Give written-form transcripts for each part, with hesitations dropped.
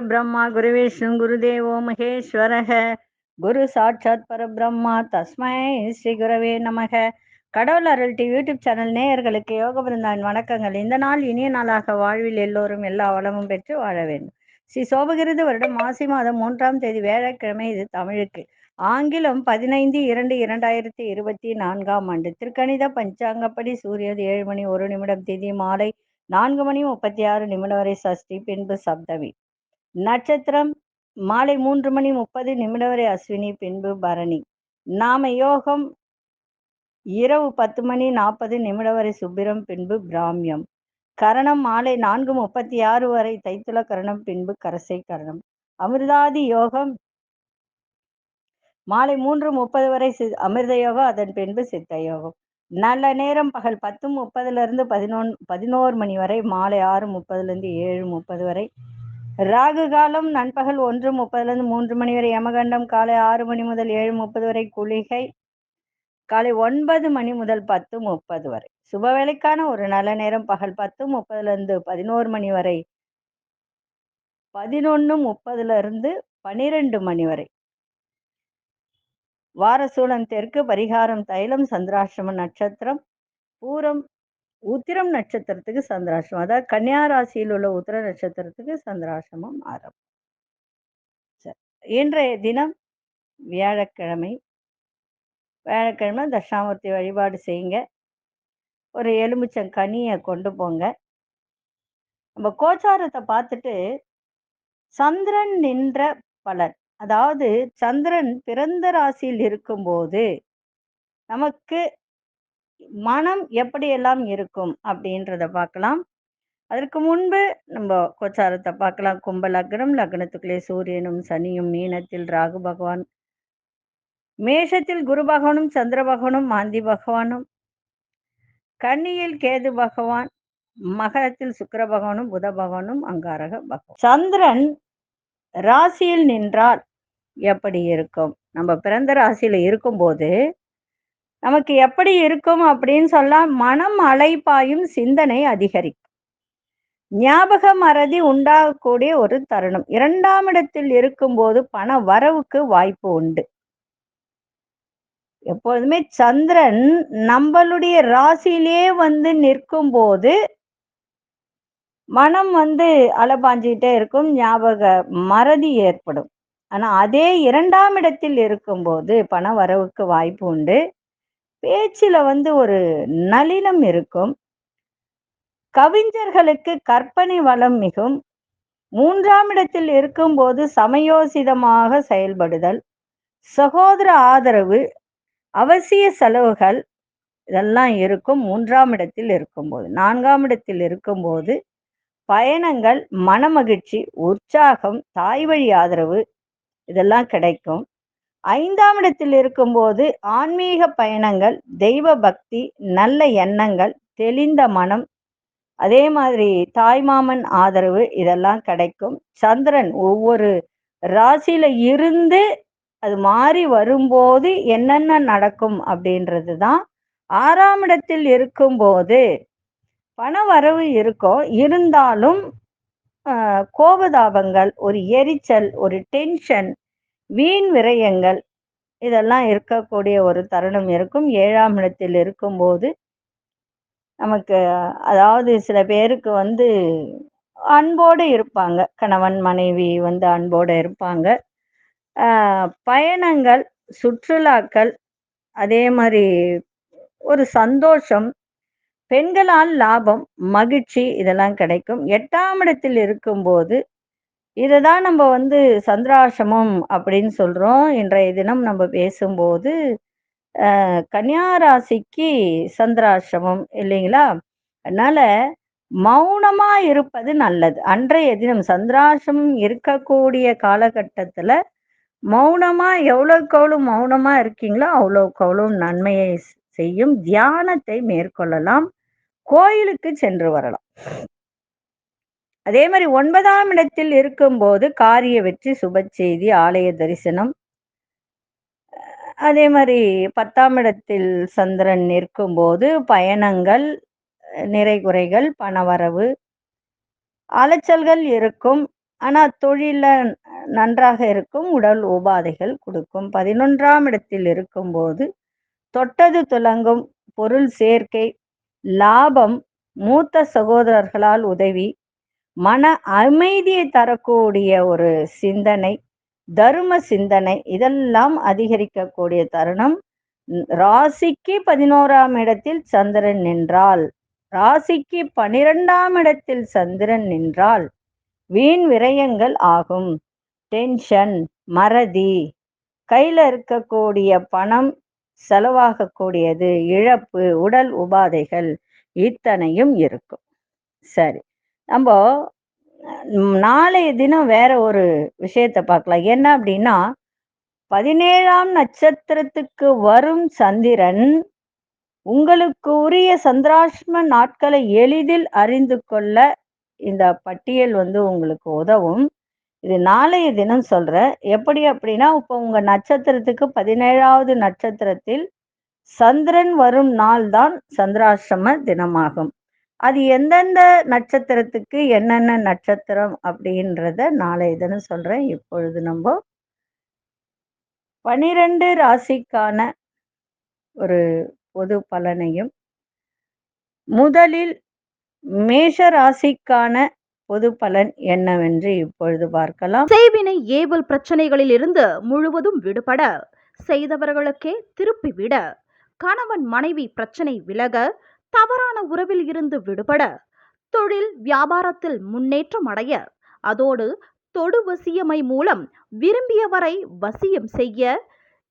गुरुर्ब्रह्मा गुरुविष्णु गुरुदेवो महेश्वरः குரு சாட்சாத் பரபிரம்மா தஸ்மை ஸ்ரீ குரவே நமக. கடவுள் அருள் டிவி யூடியூப் சேனல் நேயர்களுக்கு யோக பிருந்தாவின் வணக்கங்கள். இந்த நாள் இனிய நாளாக வாழ்வில் எல்லோரும் எல்லா வளமும் பெற்று வாழ வேண்டும். ஸ்ரீ சோபகிருது வருடம் மாசி மாதம் 3ஆம் தேதி வியாழக்கிழமை. இது தமிழுக்கு. ஆங்கிலம் 15/2/2024 ஆண்டு. திருக்கணித பஞ்சாங்கப்படி சூரியன் 7 மணி 1 நிமிடம், திதி மாலை 4 மணி 36 நிமிடம் வரை சஷ்டி, பின்பு சப்தமி. நட்சத்திரம் மாலை 3 மணி 30 நிமிடம் வரை அஸ்வினி, பின்பு பரணி. நாம யோகம் இரவு 10 மணி 40 நிமிடம் வரை சுப்பிரம், பின்பு பிராமியம். கரணம் மாலை 4:36 வரை தைத்துல கரணம், பின்பு கரசை கரணம். அமிர்தாதி யோகம் மாலை 3:30 வரை அமிர்த யோகம், அதன் பின்பு சித்த யோகம். நல்ல நேரம் பகல் 10:30 11 மணி வரை, மாலை 6:30 7:30 வரை. ராகு காலம் நண்பகல் 1:30 3 மணி வரை. யமகண்டம் காலை 6 மணி முதல் 7:30 வரை. குளிகை காலை 9 மணி முதல் 10:30 வரை. சுபவேளைக்கான ஒரு நல்ல நேரம் பகல் 10:30 11 மணி வரை, 11:30 12 மணி வரை. வாரசூலம் தெற்கு. பரிகாரம் தைலம். சந்திராஷ்டம நட்சத்திரம் பூரம். உத்திரம் நட்சத்திரத்துக்கு சந்திராஷ்டமம், அதாவது கன்னியா ராசியில் உள்ள உத்திர நட்சத்திரத்துக்கு சந்திராஷ்டமம் ஆரம்பம். இன்றைய தினம் வியாழக்கிழமை. தட்சிணாமூர்த்தி வழிபாடு செய்யுங்க. ஒரு எலுமிச்சம் கனியை கொண்டு போங்க. நம்ம கோச்சாரத்தை பார்த்துட்டு சந்திரன் நின்ற பலன், அதாவது சந்திரன் பிறந்த ராசியில் இருக்கும்போது நமக்கு மனம் எப்படியெல்லாம் இருக்கும் அப்படின்றத பார்க்கலாம். அதற்கு முன்பு நம்ம கோச்சாரத்தை பார்க்கலாம். கும்ப லக்னம், லக்னத்துக்குள்ளே சூரியனும் சனியும், மீனத்தில் ராகு பகவான், மேஷத்தில் குரு பகவானும் சந்திர பகவானும் மாந்தி பகவானும், கன்னியில் கேது பகவான், மகரத்தில் சுக்கிர பகவானும் புத பகவானும் அங்காரக பகவான். சந்திரன் ராசியில் நின்றால் எப்படி இருக்கும்? நம்ம பிறந்த ராசியில இருக்கும்போது நமக்கு எப்படி இருக்கும் அப்படின்னு சொல்ல, மனம் அலைப்பாயும், சிந்தனை அதிகரிக்கும், ஞாபக மறதி உண்டாகக்கூடிய ஒரு தருணம். 2ஆம் இடத்தில் இருக்கும்போது பண வரவுக்கு வாய்ப்பு உண்டு. எப்பொழுதுமே சந்திரன் நம்மளுடைய ராசியிலே நிற்கும் போது மனம் அலபாஞ்சிக்கிட்டே இருக்கும், ஞாபக மறதி ஏற்படும். ஆனா அதே 2ஆம் இடத்தில் இருக்கும்போது பண வரவுக்கு வாய்ப்பு உண்டு. பேச்சில ஒரு நளினம் இருக்கும். கவிஞர்களுக்கு கற்பனை வளம் மிகும். 3ஆம் இடத்தில் இருக்கும்போது சமயோசிதமாக செயல்படுதல், சகோதர ஆதரவு, அவசிய செலவுகள் இதெல்லாம் இருக்கும் 3ஆம் இடத்தில் இருக்கும்போது. 4ஆம் இடத்தில் இருக்கும்போது பயணங்கள், மனமகிழ்ச்சி, உற்சாகம், தாய் வழி ஆதரவு இதெல்லாம் கிடைக்கும். 5ஆம் இடத்தில் இருக்கும்போது ஆன்மீக பயணங்கள், தெய்வ பக்தி, நல்ல எண்ணங்கள், தெளிந்த மனம், அதே மாதிரி தாய்மாமன் ஆதரவு இதெல்லாம் கிடைக்கும். சந்திரன் ஒவ்வொரு ராசியில இருந்து அது மாறி வரும்போது என்னென்ன நடக்கும் அப்படின்றது தான். 6ஆம் இடத்தில் இருக்கும்போது பண வரவு இருக்கும், இருந்தாலும் கோபதாபங்கள், ஒரு எரிச்சல், ஒரு டென்ஷன், வீண் விரயங்கள் இதெல்லாம் இருக்கக்கூடிய ஒரு தருணம் இருக்கும். 7ஆம் இடத்தில் இருக்கும்போது நமக்கு, அதாவது சில பேருக்கு அன்போடு இருப்பாங்க, கணவன் மனைவி அன்போடு இருப்பாங்க. பயணங்கள், சுற்றுலாக்கள், அதே மாதிரி ஒரு சந்தோஷம், பெண்களால் லாபம், மகிழ்ச்சி இதெல்லாம் கிடைக்கும். 8ஆம் இடத்தில் இருக்கும்போது இதுதான் நம்ம சந்திராசிரமம் அப்படின்னு சொல்றோம். இன்றைய தினம் நம்ம பேசும்போது கன்னியா ராசிக்கு சந்திராசிரமம் இல்லைங்களா? அதனால மௌனமா இருப்பது நல்லது. அன்றைய தினம் சந்திராசிரமம் இருக்கக்கூடிய காலகட்டத்துல மௌனமா, எவ்வளவுக்கு எவ்வளவு மௌனமா இருக்கீங்களோ அவ்வளவுக்கு அவ்வளவு நன்மையை செய்யும். தியானத்தை மேற்கொள்ளலாம், கோயிலுக்கு சென்று வரலாம். அதே மாதிரி 9ஆம் இடத்தில் இருக்கும்போது காரிய வெற்றி, சுப செய்தி, ஆலய தரிசனம். அதே மாதிரி 10ஆம் இடத்தில் சந்திரன் நிற்கும்போது பயணங்கள், நிறை குறைகள், பணவரவு, அலைச்சல்கள் இருக்கும். ஆனால் தொழிலில் நன்றாக இருக்கும். உடல் உபாதைகள் கொடுக்கும். 11ஆம் இடத்தில் இருக்கும்போது தொட்டது துலங்கும், பொருள் சேர்க்கை, லாபம், மூத்த சகோதரர்களால் உதவி, மன அமைதியை தரக்கூடிய ஒரு சிந்தனை, தர்ம சிந்தனை, இதெல்லாம் அதிகரிக்கக்கூடிய தருணம். ராசிக்கு 11ஆம் இடத்தில் சந்திரன் நின்றால், ராசிக்கு 12ஆம் இடத்தில் சந்திரன் நின்றால் வீண் விரயங்கள் ஆகும். டென்ஷன், மறதி, கையில் இருக்கக்கூடிய பணம் செலவாகக்கூடியது, இழப்பு, உடல் உபாதைகள் இத்தனையும் இருக்கும். சரி, நம்ம நாளைய தினம் வேற ஒரு விஷயத்தை பார்க்கலாம். என்ன அப்படின்னா, 17ஆம் நட்சத்திரத்துக்கு வரும் சந்திரன் உங்களுக்கு உரிய சந்திராஷ்டம நாட்களை எளிதில் அறிந்து கொள்ள இந்த பட்டியல் உங்களுக்கு உதவும். இது நாளைய தினம் சொல்றேன். எப்படி அப்படின்னா, இப்போ உங்க நட்சத்திரத்துக்கு 17ஆவது நட்சத்திரத்தில் சந்திரன் வரும் நாள் தான் சந்திராஷ்டம தினமாகும். அது எந்தெந்த நட்சத்திரத்துக்கு என்னென்ன நட்சத்திரம் அப்படின்றத நாளைய தினம் சொல்றேன். இப்பொழுது நம்ம 12 ராசிக்கான ஒரு பொது பலனையும், முதலில் மேஷ ராசிக்கான பொது பலன் என்னவென்று இப்பொழுது பார்க்கலாம். செய்வினை ஏவல் பிரச்சனைகளில் இருந்து முழுவதும் விடுபட, செய்தவர்களுக்கே திருப்பிவிட, கணவன் மனைவி பிரச்சனை விலக, தவறான உறவில் இருந்து விடுபட, தொழில் வியாபாரத்தில் முன்னேற்றம் அடைய, அதோடு தொடு வசியமை மூலம் விரும்பியவரை வசியம் செய்ய,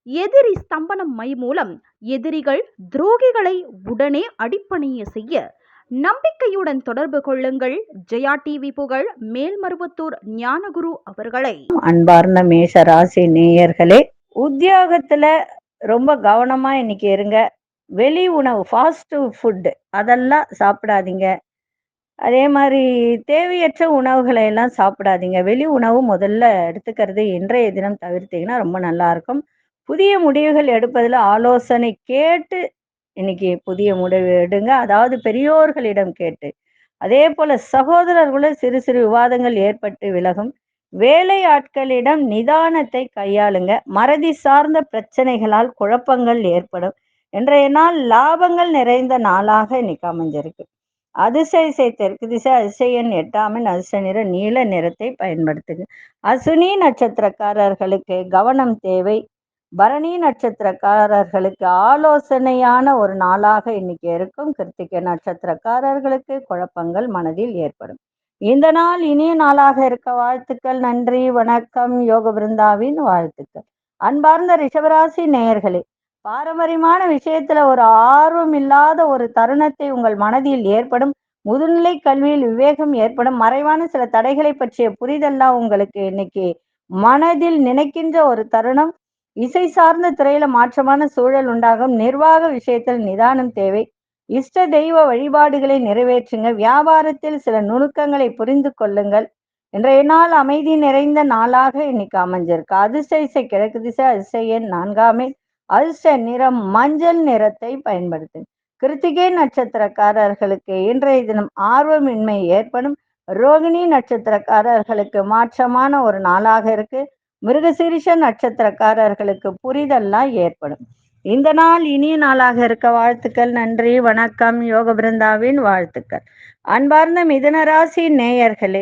எதிரி ஸ்தம்பனம் மை மூலம் எதிரிகள் துரோகிகளை உடனே அடிப்பணிய செய்ய நம்பிக்கையுடன் தொடர்பு கொள்ளுங்கள். ஜெயா டிவி புகழ் மேல்மருவத்தூர் ஞானகுரு அவர்களை. அன்பார்ந்த மேஷ ராசி நேயர்களே, உத்தியோகத்துல ரொம்ப கவனமா இன்னைக்கு இருங்க. வெளி உணவு, ஃபாஸ்ட் ஃபுட் அதெல்லாம் சாப்பிடாதீங்க. அதே மாதிரி தேவையற்ற உணவுகளை எல்லாம் சாப்பிடாதீங்க. வெளி உணவு முதல்ல எடுத்துக்கிறது இன்றைய தினம் தவிர்த்தீங்கன்னா ரொம்ப நல்லா இருக்கும். புதிய முடிவுகள் எடுப்பதில் ஆலோசனை கேட்டு இன்னைக்கு புதிய முடிவு எடுங்க. அதாவது பெரியோர்களிடம் கேட்டு. அதே போல சகோதரர்களும் சிறு சிறு விவாதங்கள் ஏற்பட்டு விலகும். வேலை ஆட்களிடம் நிதானத்தை கையாளுங்க. மறதி சார்ந்த பிரச்சனைகளால் குழப்பங்கள் ஏற்படும். இன்றைய நாள் லாபங்கள் நிறைந்த நாளாக இன்னைக்கு அமைஞ்சிருக்கு. அதிசய தெற்கு திசை, அதிசய எண் 8ஆம் அதிர்ஷ்ட நிறம் நீல நிறத்தை பயன்படுத்துங்க. அசுனி நட்சத்திரக்காரர்களுக்கு கவனம் தேவை. பரணி நட்சத்திரக்காரர்களுக்கு ஆலோசனையான ஒரு நாளாக இன்னைக்கு இருக்கும். கிருத்திகை நட்சத்திரக்காரர்களுக்கு குழப்பங்கள் மனதில் ஏற்படும். இந்த நாள் இனிய நாளாக இருக்க வாழ்த்துக்கள். நன்றி, வணக்கம். யோக பிருந்தாவின் வாழ்த்துக்கள். அன்பார்ந்த ரிஷபராசி நேயர்களே, பாரம்பரியமான விஷயத்துல ஒரு ஆர்வம் இல்லாத ஒரு தருணத்தை உங்கள் மனதில் ஏற்படும். முதுநிலை கல்வியில் விவேகம் ஏற்படும். மறைவான சில தடைகளை பற்றிய புரிதெல்லாம் உங்களுக்கு இன்னைக்கு மனதில் நினைக்கின்ற ஒரு தருணம். இசை சார்ந்த துறையில மாற்றமான சூழல் உண்டாகும். நிர்வாக விஷயத்தில் நிதானம் தேவை. இஷ்ட தெய்வ வழிபாடுகளை நிறைவேற்றுங்க. வியாபாரத்தில் சில நுணுக்கங்களை புரிந்து கொள்ளுங்கள். இன்றைய நாள் அமைதி நிறைந்த நாளாக இன்னைக்கு அமைஞ்சிருக்கு. அதிர்ஷ்ட இசை கிழக்கு திசை, அதிர்ஷ்ட எண் 4ஆம் எண், அதிர்ஷ்ட நிறம் மஞ்சள் நிறத்தை பயன்படுத்து. கிருத்திகை நட்சத்திரக்காரர்களுக்கு இன்றைய தினம் ஆர்வமின்மை ஏற்படும். ரோகிணி நட்சத்திரக்காரர்களுக்கு மாற்றமான ஒரு நாளாக இருக்கு. மிருகசீரிஷ நட்சத்திரக்காரர்களுக்கு புரிதல்லாம் ஏற்படும். இந்த நாள் இனிய நாளாக இருக்க வாழ்த்துக்கள். நன்றி, வணக்கம். யோக பிருந்தாவின் வாழ்த்துக்கள். அன்பார்ந்த மிதுனராசி நேயர்களே,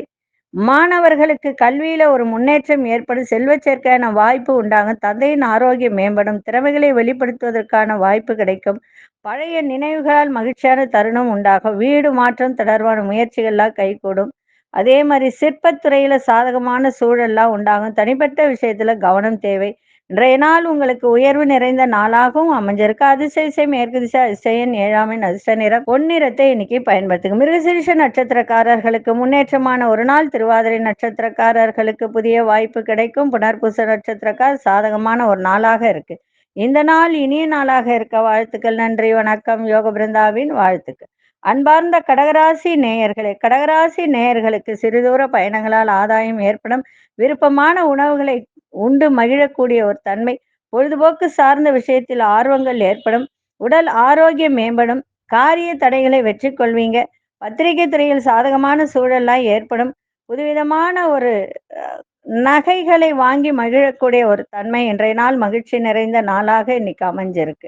மாணவர்களுக்கு கல்வியில ஒரு முன்னேற்றம் ஏற்படும். செல்வச் சேர்க்கையான வாய்ப்பு உண்டாகும். தந்தையின் ஆரோக்கியம் மேம்படும். திறமைகளை வெளிப்படுத்துவதற்கான வாய்ப்பு கிடைக்கும். பழைய நினைவுகளால் மகிழ்ச்சியான தருணம் உண்டாகும். வீடு மாற்றம் தொடர்பான முயற்சிகள்லாம் கைகூடும். அதே மாதிரி சிற்பத்துறையில சாதகமான சூழல்லாம் உண்டாகும். தனிப்பட்ட விஷயத்துல கவனம் தேவை. இன்றைய நாள் உங்களுக்கு உயர்வு நிறைந்த நாளாகவும் அமைஞ்சிருக்கு. அதிசய மேற்கு திசை, அதிசயன் 7ஆம் எண், அதிர்ஷ்ட நிறம் பொன்னிறத்தை இன்னைக்கு பயன்படுத்துங்க. மிருகசீரிஷ நட்சத்திரக்காரர்களுக்கு முன்னேற்றமான ஒரு நாள். திருவாதிரை நட்சத்திரக்காரர்களுக்கு புதிய வாய்ப்பு கிடைக்கும். புனர்பூச நட்சத்திரக்கார் சாதகமான ஒரு நாளாக இருக்கு. இந்த நாள் இனிய நாளாக இருக்க வாழ்த்துக்கள். நன்றி, வணக்கம். யோக பிருந்தாவின் வாழ்த்துக்கள். அன்பார்ந்த கடகராசி நேயர்களே, கடகராசி நேயர்களுக்கு சிறுதூர பயணங்களால் ஆதாயம் ஏற்படும். விருப்பமான உணவுகளை உண்டு மகிழக்கூடிய ஒரு தன்மை. பொழுதுபோக்கு சார்ந்த விஷயத்தில் ஆர்வங்கள் ஏற்படும். உடல் ஆரோக்கியம் மேம்படும். காரிய தடைகளை வெற்றி கொள்வீங்க. பத்திரிகை துறையில் சாதகமான சூழல்லாம் ஏற்படும். புதுவிதமான ஒரு நகைகளை வாங்கி மகிழக்கூடிய ஒரு தன்மை இன்றைய நாள் மகிழ்ச்சி நிறைந்த நாளாக இன்னைக்கு அமைஞ்சிருக்கு.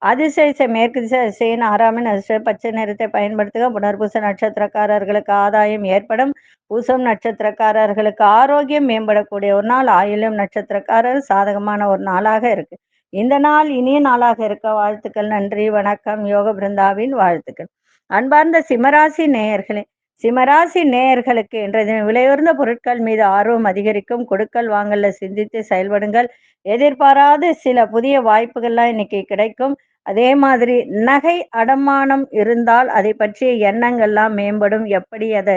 அதிசய மேற்கு திசை அதிசயன் 6ஆம் அதிர்ஷ்ட பச்சை நிறத்தை பயன்படுத்துக. புனர்பூச நட்சத்திரக்காரர்களுக்கு ஆதாயம் ஏற்படும். பூசம் நட்சத்திரக்காரர்களுக்கு ஆரோக்கியம் மேம்படக்கூடிய ஒரு நாள். ஆயில்யம் நட்சத்திரக்காரர் சாதகமான ஒரு நாளாக இருக்கு. இந்த நாள் இனிய நாளாக இருக்க வாழ்த்துக்கள். நன்றி, வணக்கம். யோக பிருந்தாவின் வாழ்த்துக்கள். அன்பார்ந்த சிம்மராசி நேயர்களே, சிம்மராசி நேயர்களுக்கு இன்றைய தினம் விலையுயர்ந்த பொருட்கள் மீது ஆர்வம் அதிகரிக்கும். கொடுக்கல் வாங்கல்ல சிந்தித்து செயல்படுங்கள். எதிர்பாராத சில புதிய வாய்ப்புகள்லாம் இன்னைக்கு கிடைக்கும். அதே மாதிரி நகை அடமானம் இருந்தால் அதை பற்றிய எண்ணங்கள்லாம் மேம்படும். எப்படி அதை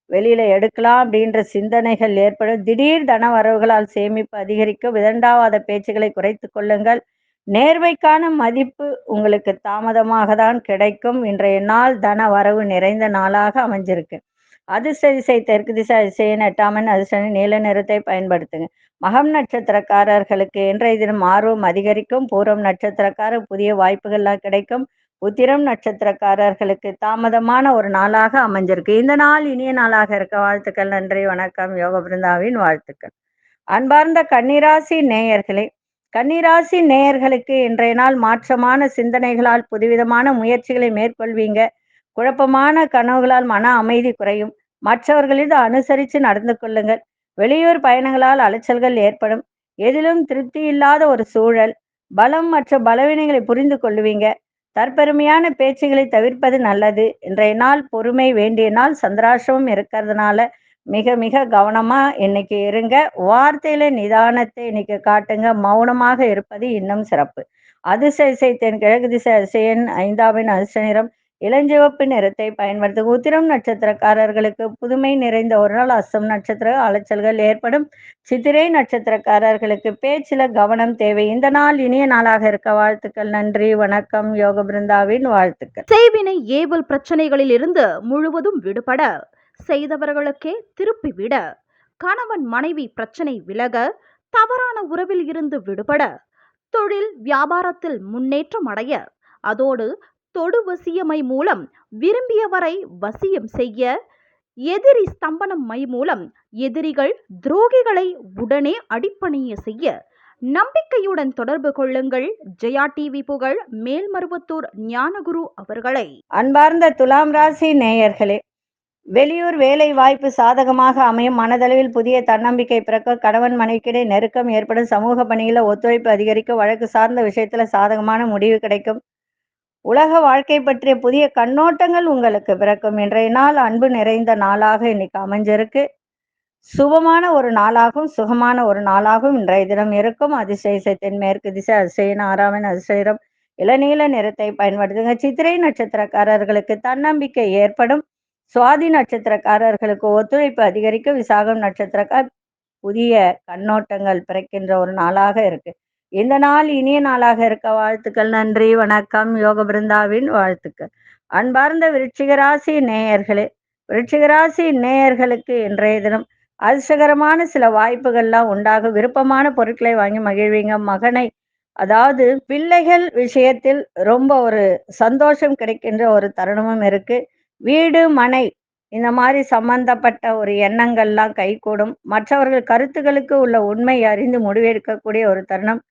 வெளியில எடுக்கலாம் அப்படின்ற சிந்தனைகள் ஏற்படும். திடீர் தன வரவுகளால் சேமிப்பு அதிகரிக்கும். விதண்டாவாத பேச்சுகளை குறைத்து கொள்ளுங்கள். நேர்மைக்கான மதிப்பு உங்களுக்கு தாமதமாக தான் கிடைக்கும். இன்றைய நாள் தன வரவு நிறைந்த நாளாக அமைஞ்சிருக்கு. அதிர்ஷ்ட திசை தெற்கு திசை அதிசயன் 8ஆம் அதிர்ஷ்ட நீல நிறத்தை பயன்படுத்துங்க. மகம் நட்சத்திரக்காரர்களுக்கு இன்றைய தினம் ஆர்வம் அதிகரிக்கும். பூரம் நட்சத்திரக்காரர் புதிய வாய்ப்புகள்லாம் கிடைக்கும். உத்திரம் நட்சத்திரக்காரர்களுக்கு தாமதமான ஒரு நாளாக அமைஞ்சிருக்கு. இந்த நாள் இனிய நாளாக இருக்க வாழ்த்துக்கள். நன்றி, வணக்கம். யோக பிருந்தாவின் வாழ்த்துக்கள். அன்பார்ந்த கன்னிராசி நேயர்களே, கன்னிராசி நேயர்களுக்கு இன்றைய நாள் மாற்றமான சிந்தனைகளால் புதுவிதமான முயற்சிகளை மேற்கொள்வீங்க. குழப்பமான கனவுகளால் மன அமைதி குறையும். மற்றவர்களிடம் அனுசரித்து நடந்து கொள்ளுங்கள். வெளியூர் பயணங்களால் அலைச்சல்கள் ஏற்படும். எதிலும் திருப்தி இல்லாத ஒரு சூழல். பலம் மற்றும் பலவீனங்களை புரிந்து கொள்ளுவீங்க. தற்பெருமையான பேச்சுகளை தவிர்ப்பது நல்லது. இன்றைய நாள் பொறுமை வேண்டிய நாள். சந்திராசிரமம் இருக்கிறதுனால மிக மிக கவனமா இன்னைக்கு இருங்க. வார்த்தையில நிதானத்தை இன்னைக்கு காட்டுங்க. மௌனமாக இருப்பது இன்னும் சிறப்பு. அதிர்ஷ்ட திசை தென் கிழக்கு திசை அதிசயன் 5ஆம் அதிர்ஷ்ட நிறம் இளஞ்சிவப்பு நிறத்தை பயன்படுத்தும். உத்திரம் நட்சத்திரக்காரர்களுக்கு புதுமை நிறைந்த ஒரு நாள். அஸ்தம் நட்சத்திர அலைச்சல்கள் ஏற்படும். சித்திரை நட்சத்திரக்காரர்களுக்கு பேச்சில கவனம் தேவை. இந்த நாள் இனிய நாளாக இருக்க வாழ்த்துக்கள். நன்றி, வணக்கம். யோக பிருந்தாவின் வாழ்த்துக்கள். செய்வினை ஏவல் பிரச்சனைகளில் இருந்து முழுவதும் விடுபட, செய்தவர்களுக்கே திருப்பிவிட, கணவன் மனைவி பிரச்சனை விலக, தவறான உறவில் இருந்து விடுபட, தொழில் வியாபாரத்தில் முன்னேற்றம் அடைய, அதோடு தொடு வசியமை மூலம் விரும்பியவரை வசியம் செய்ய, எதிரி ஸ்தம்பனம் மை மூலம் எதிரிகள் துரோகிகளை உடனே அடிப்பணிய செய்ய, நம்பிக்கையுடன் தொடர்பு கொள்ளுங்கள். ஜெயா டிவி புகழ் மேல்மருவத்தூர் ஞானகுரு அவர்களை. அன்பார்ந்த துலாம் ராசி நேயர்களே, வெளியூர் வேலை வாய்ப்பு சாதகமாக அமையும். மனதளவில் புதிய தன்னம்பிக்கை பிறக்க, கணவன் மனைவிக்கிடையே நெருக்கம் ஏற்படும். சமூக பணிகளை ஒத்துழைப்பு அதிகரிக்கும். வழக்கு சார்ந்த விஷயத்துல சாதகமான முடிவு கிடைக்கும். உலக வாழ்க்கை பற்றிய புதிய கண்ணோட்டங்கள் உங்களுக்கு பிறக்கும். இன்றைய நாள் அன்பு நிறைந்த நாளாக இன்னைக்கு அமைஞ்சிருக்கு. சுபமான ஒரு நாளாகவும் சுகமான ஒரு நாளாகவும் இன்றைய தினம் இருக்கும். அதிசய தென்மேற்கு திசை அதிசயன் 6ஆம் அதிசயம் இளநீல நிறத்தை பயன்படுத்துங்க. சித்திரை நட்சத்திரக்காரர்களுக்கு தன்னம்பிக்கை ஏற்படும். சுவாதி நட்சத்திரக்காரர்களுக்கு ஒத்துழைப்பு அதிகரிக்கும். விசாகம் நட்சத்திரக்கார் புதிய கண்ணோட்டங்கள் பிறக்கின்ற ஒரு நாளாக இருக்கு. இந்த நாள் இனிய நாளாக இருக்க வாழ்த்துக்கள். நன்றி, வணக்கம். யோக பிருந்தாவின் வாழ்த்துக்கள். அன்பார்ந்த விருச்சிகராசி நேயர்களே, விருச்சிகராசி நேயர்களுக்கு இன்றைய தினம் அதிர்ஷ்டகரமான சில வாய்ப்புகள்லாம் உண்டாகும். விருப்பமான பொருட்களை வாங்கி மகிழ்வீங்க. மகனை அதாவது பிள்ளைகள் விஷயத்தில் ரொம்ப ஒரு சந்தோஷம் கிடைக்கின்ற ஒரு தருணமும் இருக்கு. வீடு மனை இந்த மாதிரி சம்பந்தப்பட்ட ஒரு எண்ணங்கள்லாம் கைகூடும். மற்றவர்கள் கருத்துக்களுக்கு உள்ள உண்மை அறிந்து முடிவெடுக்கக்கூடிய ஒரு தருணம்.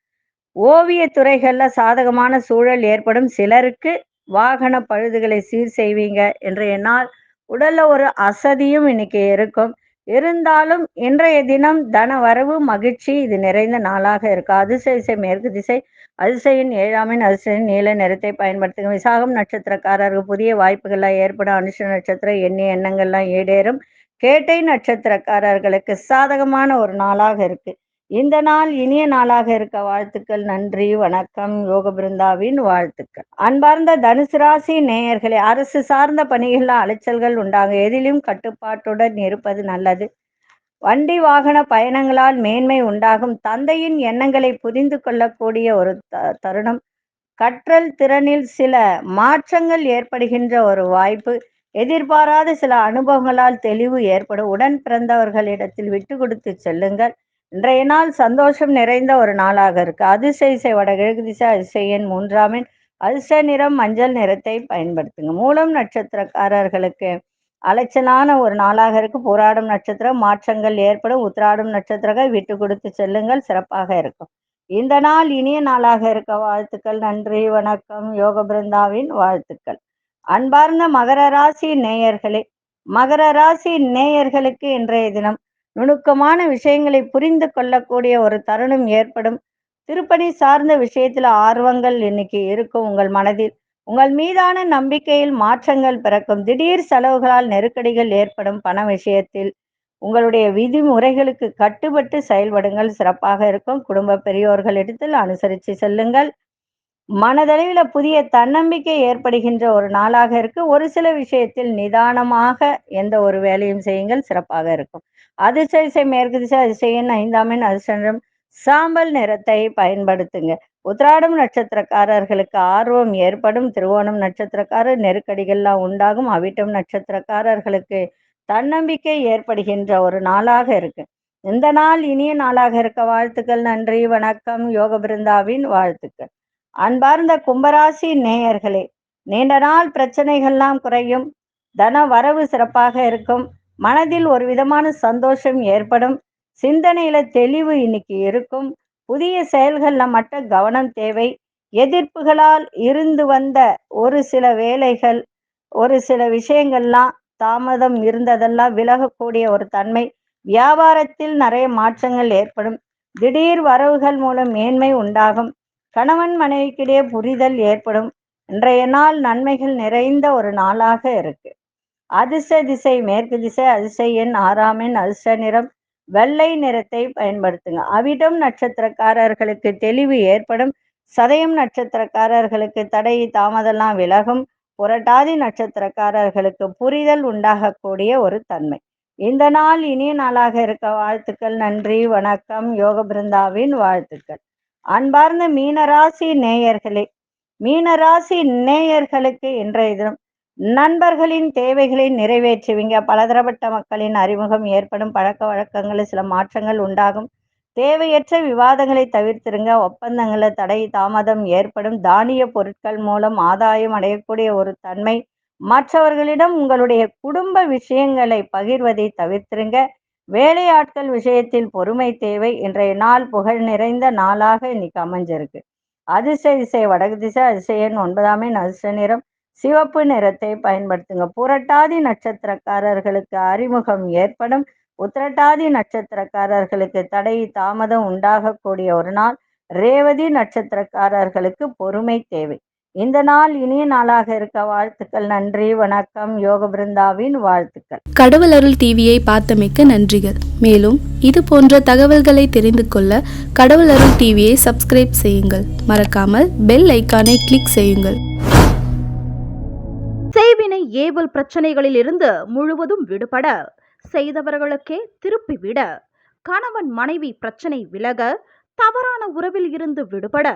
ஓவிய துறைகள்ல சாதகமான சூழல் ஏற்படும். சிலருக்கு வாகன பழுதுகளை சீர் செய்வீங்க. இன்றைய நாள் உடல்ல ஒரு அசதியும் இன்னைக்கு இருக்கும். இருந்தாலும் இன்றைய தினம் தன வரவு மகிழ்ச்சி இது நிறைந்த நாளாக இருக்கு. அதிசய மேற்கு திசை அதிசயின் 7ஆம் அதிசயின் நீல நிறத்தை பயன்படுத்துங்க. விசாகம் நட்சத்திரக்காரருக்கு புதிய வாய்ப்புகள்லாம் ஏற்படும். அனுஷ நட்சத்திரம் எண்ணிய எண்ணங்கள்லாம் ஈடேறும். கேட்டை நட்சத்திரக்காரர்களுக்கு சாதகமான ஒரு நாளாக இருக்கு. இந்த நாள் இனிய நாளாக இருக்க வாழ்த்துக்கள். நன்றி, வணக்கம். யோக பிருந்தாவின் வாழ்த்துக்கள். அன்பார்ந்த தனுசு ராசி நேயர்களே, அரசு சார்ந்த பணிகளில் அலைச்சல்கள் உண்டாகும். எதிலும் கட்டுப்பாட்டுடன் இருப்பது நல்லது. வண்டி வாகன பயணங்களால் மேன்மை உண்டாகும். தந்தையின் எண்ணங்களை புரிந்து கொள்ளக்கூடிய ஒரு தருணம். கற்றல் திறனில் சில மாற்றங்கள் ஏற்படுகின்ற ஒரு வாய்ப்பு. எதிர்பாராத சில அனுபவங்களால் தெளிவு ஏற்படும். உடன் பிறந்தவர்களிடத்தில் விட்டு கொடுத்து செல்லுங்கள். இன்றைய நாள் சந்தோஷம் நிறைந்த ஒரு நாளாக இருக்கு. அதிசய வடகிழக்கு திசை அதிசயன் 3ஆம் அதிர்ஷ்ட நிறம் மஞ்சள் நிறத்தை பயன்படுத்துங்க. மூலம் நட்சத்திரக்காரர்களுக்கு அலைச்சலான ஒரு நாளாக இருக்கு. போராடும் நட்சத்திரம் மாற்றங்கள் ஏற்படும். உத்திராடும் நட்சத்திரங்கள் விட்டு கொடுத்து செல்லுங்கள், சிறப்பாக இருக்கும். இந்த நாள் இனிய நாளாக இருக்க வாழ்த்துக்கள். நன்றி, வணக்கம். யோக பிருந்தாவின் வாழ்த்துக்கள். அன்பார்ந்த மகர ராசி நேயர்களே, மகர ராசி நேயர்களுக்கு இன்றைய தினம் நுணுக்கமான விஷயங்களை புரிந்து கொள்ளக்கூடிய ஒரு தருணம் ஏற்படும். திருப்பணி சார்ந்த விஷயத்துல ஆர்வங்கள் இன்னைக்கு இருக்கும் உங்கள் மனதில். உங்கள் மீதான நம்பிக்கையில் மாற்றங்கள் பிறக்கும். திடீர் செலவுகளால் நெருக்கடிகள் ஏற்படும். பண விஷயத்தில் உங்களுடைய விதிமுறைகளுக்கு கட்டுப்பட்டு செயல்படுங்கள், சிறப்பாக இருக்கும். குடும்ப பெரியோர்களிடத்தில் அனுசரித்து செல்லுங்கள். மனதளவில் புதிய தன்னம்பிக்கை ஏற்படுகின்ற ஒரு நாளாக இருக்கு. ஒரு சில விஷயத்தில் நிதானமாக எந்த ஒரு வேலையும் செய்யுங்கள், சிறப்பாக இருக்கும். அதிர்ஷ்ட திசை மேற்கு திசை, அதிர்ஷ்ட எண் 5ஆம் எண், அதிர்ஷ்ட சாம்பல் நிறத்தை பயன்படுத்துங்க. உத்திராடம் நட்சத்திரக்காரர்களுக்கு ஆர்வம் ஏற்படும். திருவோணம் நட்சத்திரக்காரர் நெருக்கடிகள்லாம் உண்டாகும். அவிட்டம் நட்சத்திரக்காரர்களுக்கு தன்னம்பிக்கை ஏற்படுகின்ற ஒரு நாளாக இருக்கு. இந்த நாள் இனிய நாளாக இருக்க வாழ்த்துக்கள். நன்றி, வணக்கம். யோக பிருந்தாவின் வாழ்த்துக்கள். அன்பார்ந்த கும்பராசி நேயர்களே, நீண்ட நாள் பிரச்சனைகள்லாம் குறையும். தன வரவு சிறப்பாக இருக்கும். மனதில் ஒரு விதமான சந்தோஷம் ஏற்படும். சிந்தனையில தெளிவு இன்னைக்கு இருக்கும். புதிய செயல்கள்ல மட்டும் கவனம் தேவை. எதிர்ப்புகளால் இருந்து வந்த ஒரு சில வேலைகள், ஒரு சில விஷயங்கள்லாம் தாமதம் இருந்ததெல்லாம் விலகக்கூடிய ஒரு தன்மை. வியாபாரத்தில் நிறைய மாற்றங்கள் ஏற்படும். திடீர் வரவுகள் மூலம் மேன்மை உண்டாகும். கணவன் மனைவிக்கிடையே புரிதல் ஏற்படும். இன்றைய நாள் நன்மைகள் நிறைந்த ஒரு நாளாக இருக்கு. அதிர்ஷ்ட திசை மேற்கு திசை, அதிர்ஷ்ட எண் 6ஆம் எண், அதிர்ஷ்ட நிறம் வெள்ளை நிறத்தை பயன்படுத்துங்க. அவிட்டம் நட்சத்திரக்காரர்களுக்கு தெளிவு ஏற்படும். சதயம் நட்சத்திரக்காரர்களுக்கு தடை தாமதம்லாம் விலகும். புரட்டாதி நட்சத்திரக்காரர்களுக்கு புரிதல் உண்டாகக்கூடிய ஒரு தன்மை. இந்த நாள் இனிய நாளாக இருக்க வாழ்த்துக்கள். நன்றி, வணக்கம். யோக பிருந்தாவின் வாழ்த்துக்கள். அன்பார்ந்த மீனராசி நேயர்களே, மீனராசி நேயர்களுக்கு இன்றைய தினம் நண்பர்களின் தேவைகளை நிறைவேற்றுவீங்க. பலதரப்பட்ட மக்களின் அறிமுகம் ஏற்படும். பழக்க வழக்கங்களில் சில மாற்றங்கள் உண்டாகும். தேவையற்ற விவாதங்களை தவிர்த்திருங்க. ஒப்பந்தங்களில் தடை தாமதம் ஏற்படும். தானிய பொருட்கள் மூலம் ஆதாயம் அடையக்கூடிய ஒரு தன்மை. மற்றவர்களிடம் உங்களுடைய குடும்ப விஷயங்களை பகிர்வதை தவிர்த்திருங்க. வேலையாட்கள் விஷயத்தில் பொறுமை தேவை. இன்றைய நாள் புகழ் நிறைந்த நாளாக இன்னைக்கு அமைஞ்சிருக்கு. அதிர்ஷ்ட திசை வடக்கு திசை, அதிர்ஷ்ட எண் 9ஆம் எண், அதிர்ஷ்ட நிறம் சிவப்பு நிறத்தை பயன்படுத்துங்க. புரட்டாதி நட்சத்திரக்காரர்களுக்கு அறிமுகம் ஏற்படும். உத்திரட்டாதி நட்சத்திரக்காரர்களுக்கு தடை தாமதம் உண்டாகக்கூடிய ஒரு நாள். ரேவதி நட்சத்திரக்காரர்களுக்கு பொறுமை தேவை. இந்த நாள் இனிய நாளாக இருக்க வாழ்த்துக்கள். நன்றி, வணக்கம். யோக பிருந்தாவின் வாழ்த்துக்கள். கடவுள் அருள் டிவியை பார்த்தமைக்க நன்றிகள். மேலும் இது போன்ற தகவல்களை தெரிந்து கொள்ள கடவுள் அருள் டிவியை சப்ஸ்கிரைப் செய்யுங்கள். மறக்காமல் பெல் ஐக்கானை கிளிக் செய்யுங்கள். செய்வினை ஏவல் பிரச்சனைகளில் இருந்து முழுவதும் விடுபட, செய்தவர்களுக்கே திருப்பிவிட, கணவன் மனைவி பிரச்சனை விலக, தவறான உறவில் இருந்து விடுபட,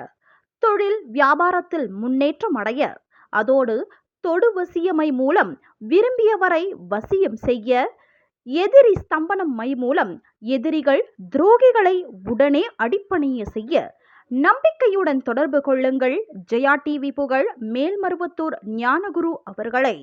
தொழில் வியாபாரத்தில் முன்னேற்றம் அடைய, அதோடு தொடு வசியமை மூலம் விரும்பியவரை வசியம் செய்ய, எதிரி ஸ்தம்பனம் மை மூலம் எதிரிகள் துரோகிகளை உடனே அடிப்பணிய செய்ய நம்பிக்கையுடன் தொடர்பு கொள்ளுங்கள். ஜெயா டிவி புகழ் மேல்மருவத்தூர் ஞானகுரு அவர்களை.